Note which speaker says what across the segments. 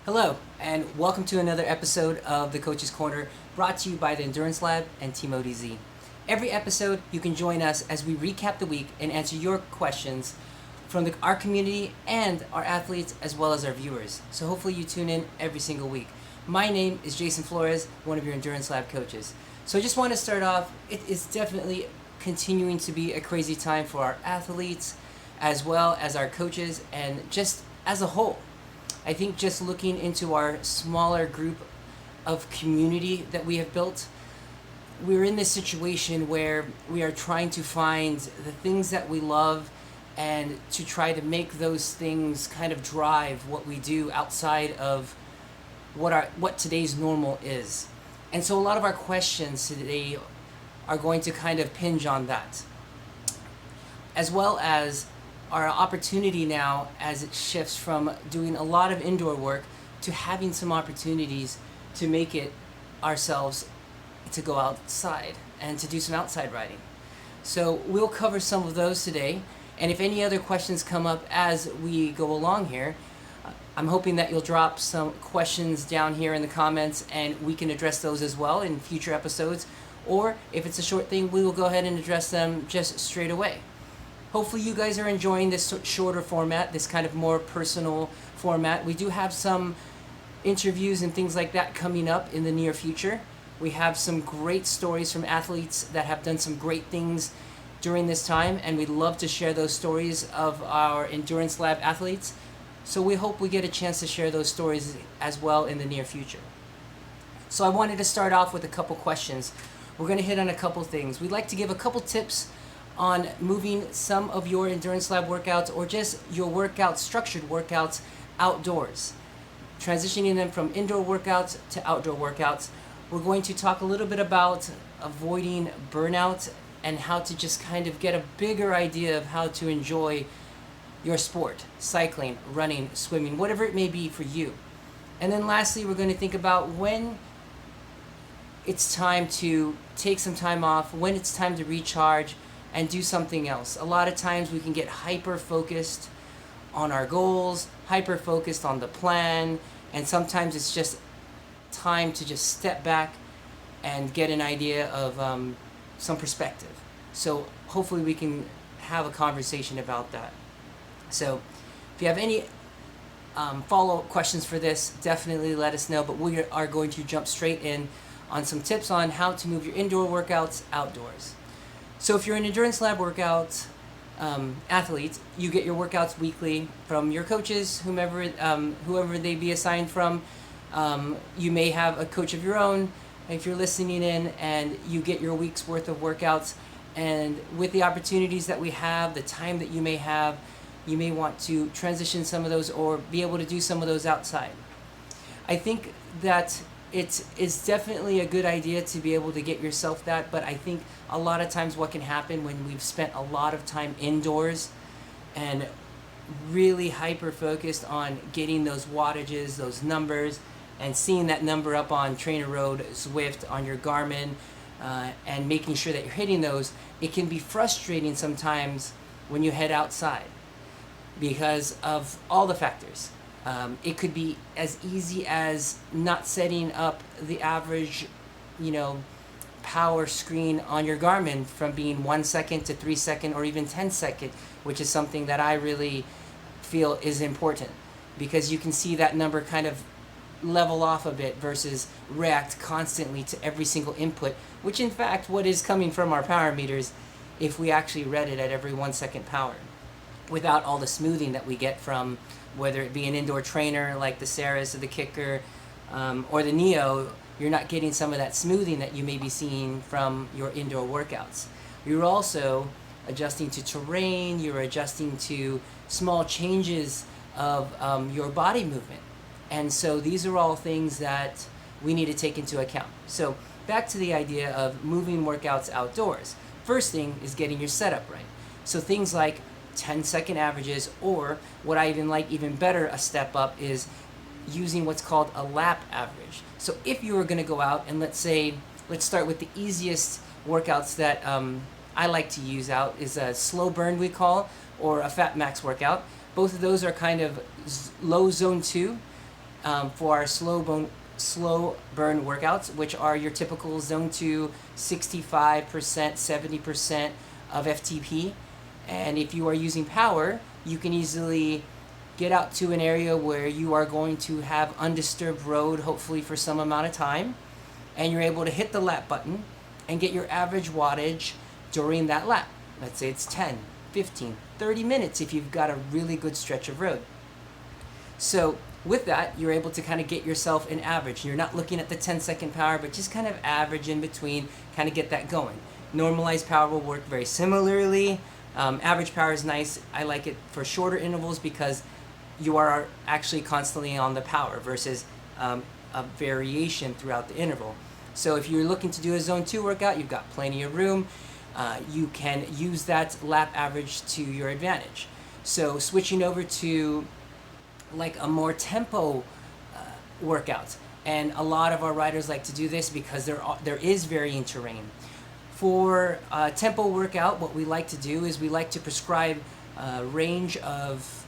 Speaker 1: Hello, and welcome to another episode of the Coach's Corner, brought to you by the Endurance Lab and TeamODZ. Every episode, you can join us as we recap the week and answer your questions from our community and our athletes, as well as our viewers. So hopefully you tune in every single week. My name is Jason Flores, one of your Endurance Lab coaches. So I just want to start off, it is definitely continuing to be a crazy time for our athletes, as well as our coaches, and just as a whole. I think just looking into our smaller group of community that we have built, we're in this situation where we are trying to find the things that we love and to try to make those things kind of drive what we do outside of what today's normal is. And so a lot of our questions today are going to kind of hinge on that, as well as our opportunity now as it shifts from doing a lot of indoor work to having some opportunities to make it ourselves to go outside and to do some outside riding. So we'll cover some of those today, and if any other questions come up as we go along here, I'm hoping that you'll drop some questions down here in the comments and we can address those as well in future episodes, or if it's a short thing, we will go ahead and address them just straight away. Hopefully you guys are enjoying this shorter format, this kind of more personal format. We do have some interviews and things like that coming up in the near future. We have some great stories from athletes that have done some great things during this time, and we'd love to share those stories of our Endurance Lab athletes. So we hope we get a chance to share those stories as well in the near future. So I wanted to start off with a couple questions. We're going to hit on a couple things. We'd like to give a couple tips on moving some of your Endurance Lab workouts or just your workouts, structured workouts, outdoors. Transitioning them from indoor workouts to outdoor workouts. We're going to talk a little bit about avoiding burnout and how to just kind of get a bigger idea of how to enjoy your sport, cycling, running, swimming, whatever it may be for you. And then lastly, we're going to think about when it's time to take some time off, when it's time to recharge, and do something else. A lot of times we can get hyper-focused on our goals, hyper-focused on the plan, and sometimes it's just time to just step back and get an idea of some perspective. So hopefully we can have a conversation about that. So if you have any follow-up questions for this, definitely let us know, but we are going to jump straight in on some tips on how to move your indoor workouts outdoors. So if you're an Endurance Lab workout athlete, you get your workouts weekly from your coaches, whoever they be assigned from. You may have a coach of your own if you're listening in, and you get your week's worth of workouts. And with the opportunities that we have, the time that you may have, you may want to transition some of those or be able to do some of those outside. I think that it is definitely a good idea to be able to get yourself that, but I think a lot of times what can happen when we've spent a lot of time indoors and really hyper-focused on getting those wattages, those numbers, and seeing that number up on Trainer Road, Zwift, on your Garmin, and making sure that you're hitting those, it can be frustrating sometimes when you head outside because of all the factors. It could be as easy as not setting up the average, power screen on your Garmin from being 1 second to 3 second or even 10 second, which is something that I really feel is important, because you can see that number kind of level off a bit versus react constantly to every single input, which in fact what is coming from our power meters if we actually read it at every 1 second power, without all the smoothing that we get from whether it be an indoor trainer like the Ceres or the Kicker or the Neo. You're not getting some of that smoothing that you may be seeing from your indoor workouts. You're also adjusting to terrain, you're adjusting to small changes of your body movement. And so these are all things that we need to take into account. So back to the idea of moving workouts outdoors. First thing is getting your setup right. So things like 10-second averages, or what I even better, a step up, is using what's called a lap average. So if you were going to go out and let's start with the easiest workouts that I like to use out is a slow burn, we call, or a fat max workout. Both of those are kind of low zone 2. for our slow burn workouts, which are your typical zone 2, 65%, 70% of FTP. And if you are using power, you can easily get out to an area where you are going to have undisturbed road, hopefully for some amount of time, and you're able to hit the lap button and get your average wattage during that lap. Let's say it's 10, 15, 30 minutes if you've got a really good stretch of road. So with that, you're able to kind of get yourself an average. You're not looking at the 10-second power, but just kind of average in between, kind of get that going. Normalized power will work very similarly. Average power is nice. I like it for shorter intervals because you are actually constantly on the power versus a variation throughout the interval. So if you're looking to do a zone 2 workout, you've got plenty of room. You can use that lap average to your advantage. So switching over to like a more tempo workout, and a lot of our riders like to do this because there is varying terrain. For a tempo workout, what we like to do is we like to prescribe a range of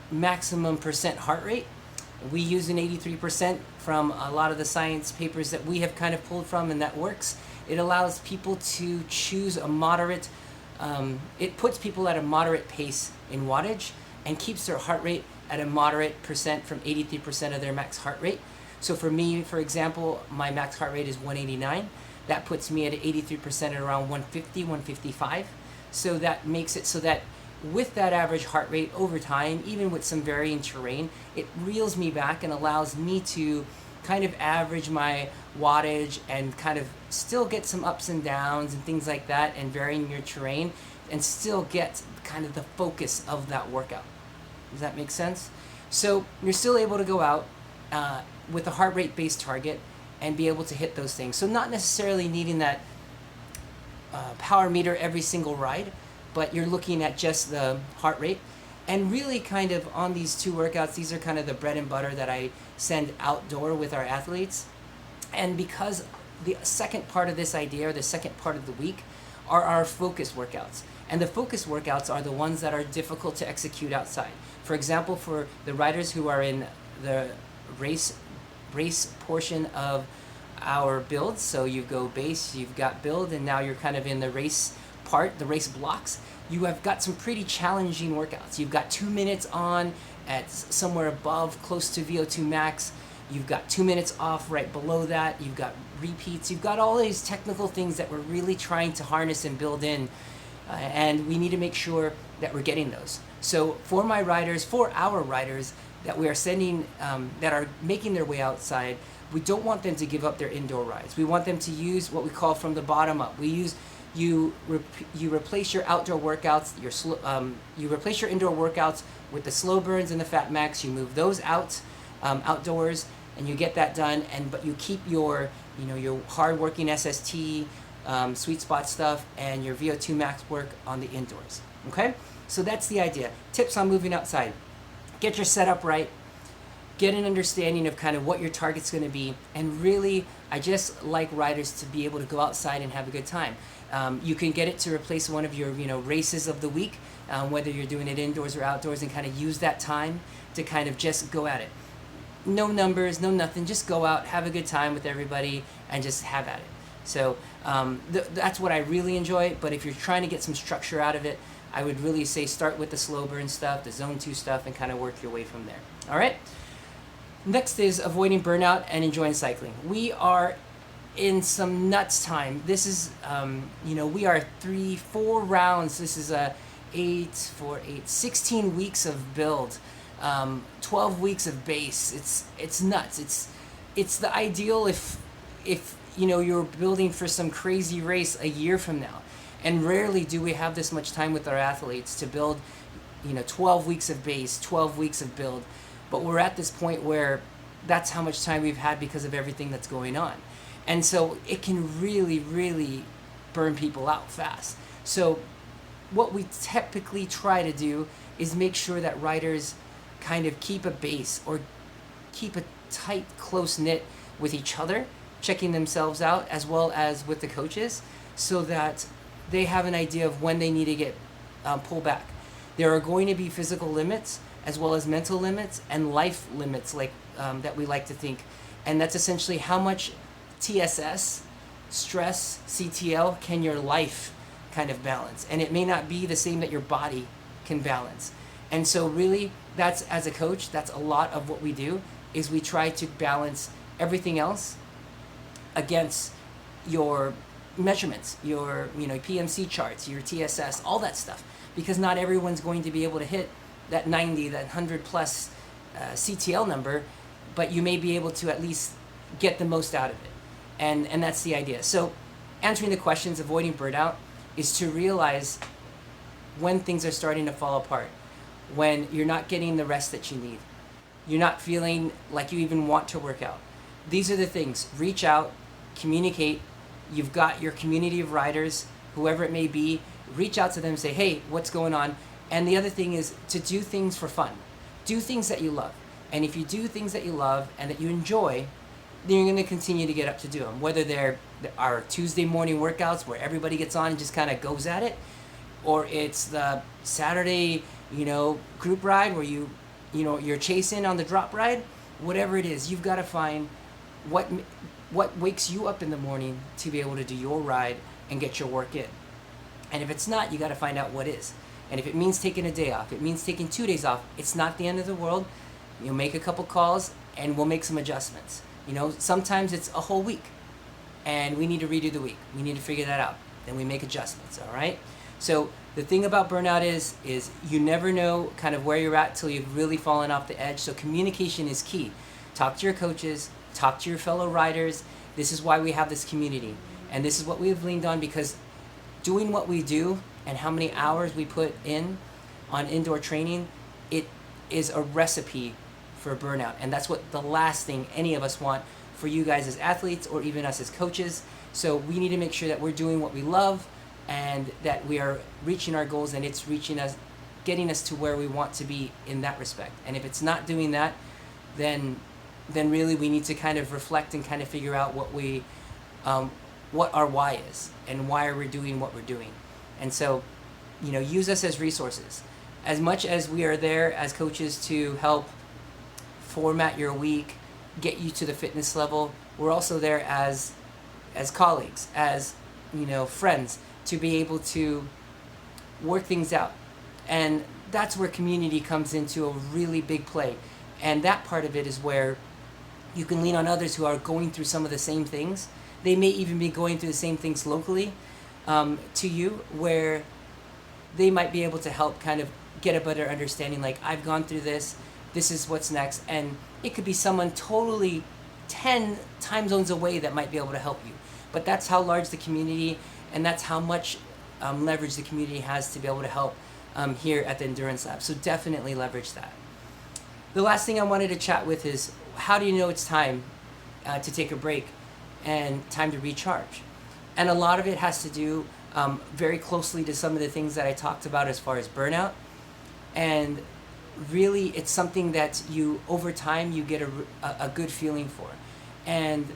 Speaker 1: maximum percent heart rate. We use an 83% from a lot of the science papers that we have kind of pulled from, and that works. It allows people to choose a moderate, it puts people at a moderate pace in wattage and keeps their heart rate at a moderate percent from 83% of their max heart rate. So for me, for example, my max heart rate is 189. That puts me at 83% at around 150, 155. So that makes it so that with that average heart rate over time, even with some varying terrain, it reels me back and allows me to kind of average my wattage and kind of still get some ups and downs and things like that, and varying your terrain, and still get kind of the focus of that workout. Does that make sense? So you're still able to go out with a heart rate based target and be able to hit those things. So not necessarily needing that power meter every single ride, but you're looking at just the heart rate. And really kind of on these 2 workouts, these are kind of the bread and butter that I send outdoor with our athletes. And because the second part of this idea, or the second part of the week, are our focus workouts. And the focus workouts are the ones that are difficult to execute outside. For example, for the riders who are in the race portion of our builds, so you go base, you've got build, and now you're kind of in the race part, the race blocks, you have got some pretty challenging workouts. You've got 2 minutes on at somewhere above, close to VO2 max. You've got 2 minutes off right below that. You've got repeats. You've got all these technical things that we're really trying to harness and build in, and we need to make sure that we're getting those. So for my riders, for our riders that we are sending, that are making their way outside, we don't want them to give up their indoor rides. We want them to use what we call from the bottom up. We use you replace your outdoor workouts, you replace your indoor workouts with the slow burns and the fat max. You move those out outdoors, and you get that done. But you keep your your hard working SST, sweet spot stuff, and your VO2 max work on the indoors. Okay, so that's the idea. Tips on moving outside: get your setup right, get an understanding of kind of what your target's going to be, and really, I just like riders to be able to go outside and have a good time. You can get it to replace one of your races of the week, whether you're doing it indoors or outdoors, and kind of use that time to kind of just go at it. No numbers, no nothing, just go out, have a good time with everybody, and just have at it. So that's what I really enjoy. But if you're trying to get some structure out of it, I would really say start with the slow burn stuff, the zone 2 stuff, and kind of work your way from there. All right? Next is avoiding burnout and enjoying cycling. We are in some nuts time. This is, we are 3-4 rounds. This is 16 weeks of build, 12 weeks of base. It's nuts. It's the ideal if you're building for some crazy race a year from now. And rarely do we have this much time with our athletes to build, 12 weeks of base, 12 weeks of build. But we're at this point where that's how much time we've had because of everything that's going on. And so it can really, really burn people out fast. So what we typically try to do is make sure that riders kind of keep a base or keep a tight, close-knit with each other, checking themselves out as well as with the coaches, so that they have an idea of when they need to get pulled back. There are going to be physical limits as well as mental limits and life limits, like that we like to think. And that's essentially how much TSS, stress, CTL, can your life kind of balance. And it may not be the same that your body can balance. And so really, that's, as a coach, that's a lot of what we do, is we try to balance everything else against your measurements, your PMC charts, your TSS, all that stuff, because not everyone's going to be able to hit that 90, that 100 plus CTL number, but you may be able to at least get the most out of it, and that's the idea. So answering the questions, avoiding burnout, is to realize when things are starting to fall apart, when you're not getting the rest that you need, you're not feeling like you even want to work out. These are the things. Reach out, communicate. You've got your community of riders, whoever it may be. Reach out to them and say, hey, what's going on? And the other thing is to do things for fun. Do things that you love. And if you do things that you love and that you enjoy, then you're going to continue to get up to do them. Whether they're our Tuesday morning workouts where everybody gets on and just kind of goes at it, or it's the Saturday, group ride where you're chasing on the drop ride. Whatever it is, you've got to find what wakes you up in the morning to be able to do your ride and get your work in. And if it's not, you got to find out what is. And if it means taking a day off, it means taking 2 days off, it's not the end of the world. You'll make a couple calls and we'll make some adjustments. Sometimes it's a whole week and we need to redo the week. We need to figure that out. Then we make adjustments, all right? So the thing about burnout is you never know kind of where you're at till you've really fallen off the edge. So communication is key. Talk to your coaches, talk to your fellow riders. This is why we have this community. And this is what we've leaned on, because doing what we do and how many hours we put in on indoor training, it is a recipe for burnout. And that's what the last thing any of us want for you guys as athletes or even us as coaches. So we need to make sure that we're doing what we love and that we are reaching our goals, and it's reaching us, getting us to where we want to be in that respect. And if it's not doing that, then really we need to kind of reflect and kind of figure out what our why is and why are we doing what we're doing. And so, use us as resources. As much as we are there as coaches to help format your week, get you to the fitness level, we're also there as colleagues, as friends, to be able to work things out. And that's where community comes into a really big play. And that part of it is where you can lean on others who are going through some of the same things. They may even be going through the same things locally to you, where they might be able to help kind of get a better understanding, like, I've gone through this is what's next. And it could be someone totally 10 time zones away that might be able to help you. But that's how large the community, and that's how much leverage the community has to be able to help here at the Endurance Lab. So definitely leverage that. The last thing I wanted to chat with is, how do you know it's time to take a break and time to recharge? And a lot of it has to do very closely to some of the things that I talked about as far as burnout. And really, it's something that you, over time, you get a good feeling for. And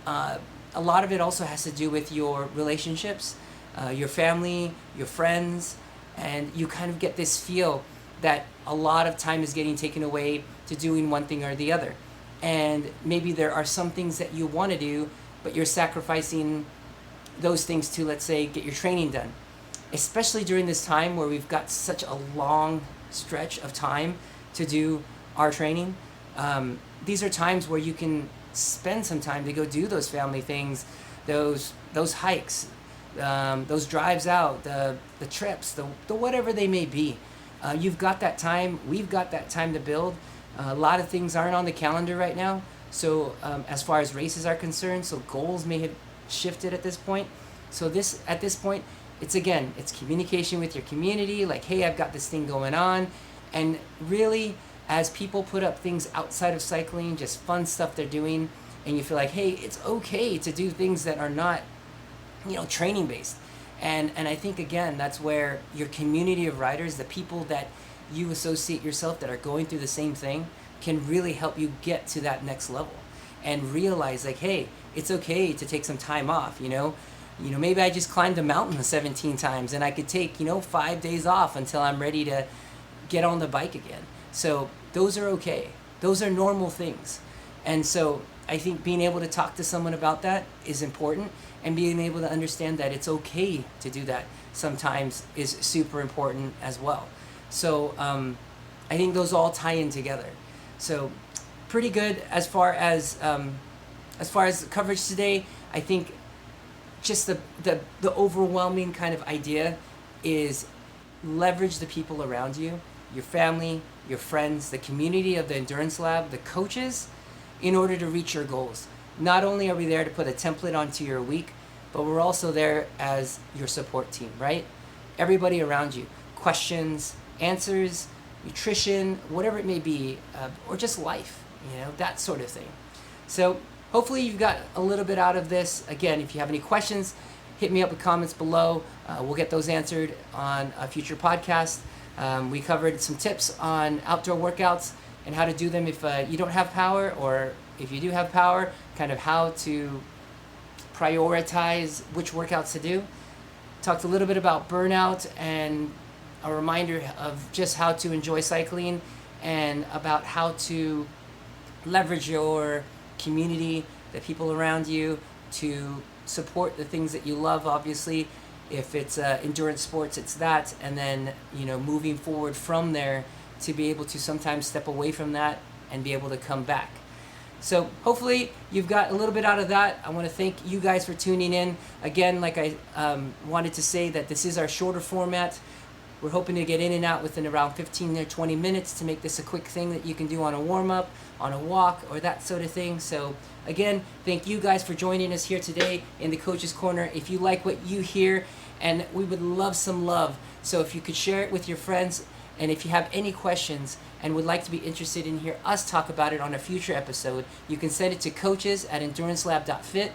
Speaker 1: a lot of it also has to do with your relationships, your family, your friends, and you kind of get this feel that a lot of time is getting taken away to doing one thing or the other. And maybe there are some things that you want to do, but you're sacrificing those things to, let's say, get your training done. Especially during this time where we've got such a long stretch of time to do our training. These are times where you can spend some time to go do those family things, those hikes, those drives out, the trips, the whatever they may be. You've got that time. We've got that time to build. A lot of things aren't on the calendar right now. So as far as races are concerned, so goals may have shifted at this point. So at this point, it's communication with your community, like, hey, I've got this thing going on. And really, as people put up things outside of cycling, just fun stuff they're doing, and you feel like, hey, it's okay to do things that are not, training based. And I think, again, that's where your community of riders, the people that you associate yourself that are going through the same thing, can really help you get to that next level and realize, like, hey, it's okay to take some time off. Maybe I just climbed a mountain 17 times and I could take, 5 days off until I'm ready to get on the bike again. So those are okay. Those are normal things. And so I think being able to talk to someone about that is important, and being able to understand that it's okay to do that sometimes is super important as well. So I think those all tie in together. So pretty good as far as the coverage today. I think just the overwhelming kind of idea is leverage the people around you, your family, your friends, the community of the Endurance Lab, the coaches, in order to reach your goals. Not only are we there to put a template onto your week, but we're also there as your support team, right? Everybody around you, questions, answers, nutrition, whatever it may be, or just life, that sort of thing. So hopefully you've got a little bit out of this. Again, if you have any questions, hit me up with comments below. We'll get those answered on a future podcast. We covered some tips on outdoor workouts and how to do them if you don't have power, or if you do have power, kind of how to prioritize which workouts to do. Talked a little bit about burnout and a reminder of just how to enjoy cycling, and about how to leverage your community, the people around you, to support the things that you love. Obviously, if it's endurance sports, it's that, and then moving forward from there to be able to sometimes step away from that and be able to come back. So hopefully you've got a little bit out of that. I want to thank you guys for tuning in. Again, like I wanted to say, that this is our shorter format. We're hoping to get in and out within around 15 or 20 minutes to make this a quick thing that you can do on a warm-up, on a walk, or that sort of thing. So again, thank you guys for joining us here today in the Coach's Corner. If you like what you hear, and we would love some love, so if you could share it with your friends, and if you have any questions and would like to be interested in hear us talk about it on a future episode, you can send it to coaches@endurancelab.fit.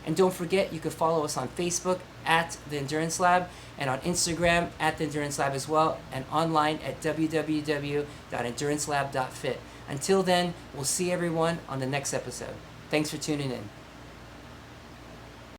Speaker 1: And don't forget, you can follow us on Facebook at The Endurance Lab, and on Instagram at The Endurance Lab as well, and online at www.endurancelab.fit. Until then, we'll see everyone on the next episode. Thanks for tuning in.